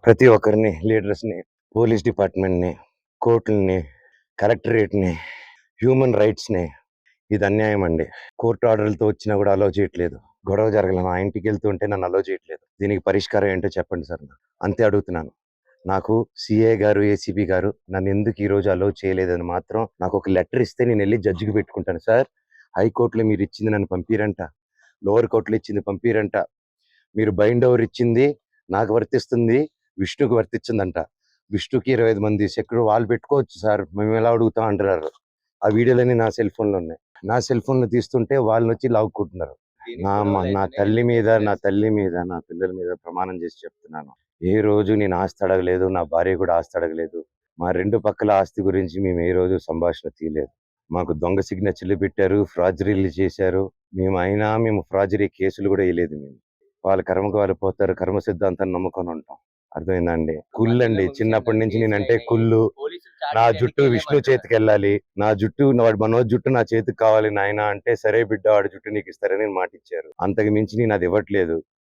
ప్రతి ఒక్కరిని, లీడర్స్‌ని, police డిపార్ట్‌మెంట్‌ని, కోర్టులని, కలెక్టరేట్‌ని, human రైట్స్‌ని ఇది అన్యాయం అండి. కోర్టు ఆర్డర్‌లతో వచ్చినా కూడా అలౌ చేయట్లేదు. గొడవ జరగల నా ఇంటికెళ్తుంటే నన్ను అలౌ చేయట్లేదు. దీనికి పరిష్కారం ఏంటో చెప్పండి సార్. అంతే అడుగుతున్నాను. నాకు సీఏ గారు, ఏసీపీ గారు నన్నెందుకు ఈరోజు అలౌ చేయలేదని మాత్రం నాకొక లెటర్ ఇస్తే నేనెళ్ళి జడ్జికి పెట్టుకుంటాను. సార్, హైకోర్టులో మీరిచ్చింది నన్ను పంపియరంట. లోవర్ కోర్టులో ఇచ్చింది పంపియరంట. మీరు బైండ్ ఓవర్ ఇచ్చింది నాకు వర్తిస్తుంది, విష్ణుకి వర్తించిందంట. విష్ణుకి 25 మంది సెక్యూరిటీ వాళ్ళు పెట్టుకోవచ్చు సార్, మేము ఎలా అడుగుతాం అంటున్నారు. ఆ వీడియోలన్నీ నా సెల్ ఫోన్లో ఉన్నాయి. నా సెల్ ఫోన్లో తీస్తుంటే వాళ్ళని వచ్చి లాక్కుంటున్నారు. నా తల్లి మీద, నా పిల్లల మీద ప్రమాణం చేసి చెప్తున్నాను. ఏ రోజు నేను ఆస్తి అడగలేదు, నా భార్య కూడా ఆస్తి అడగలేదు. మా రెండు పక్కల ఆస్తి గురించి మేము ఏ రోజు సంభాషణ తీయలేదు. మాకు దొంగ సిగ్నేచర్లు పెట్టారు, ఫ్రాజరీలు చేశారు. మేము ఫ్రాజరీ కేసులు కూడా వేయలేదు. వాళ్ళ కర్మకు వాళ్ళు పోతారు, కర్మ సిద్ధాంతాన్ని నమ్ముకొని ఉంటాం. అర్థమైందండి. కుళ్ళండి, చిన్నప్పటి నుంచి నేనంటే కుళ్ళు. నా జుట్టు విష్ణు చేతికి వెళ్ళాలి, నా జుట్టు మనోజ్ జుట్టు నా చేతికి కావాలి నాయన అంటే, సరే బిడ్డ వాడి జుట్టు నీకు ఇస్తారని మాట ఇచ్చారు. అంతకు మించి నేను అది ఇవ్వట్లేదు.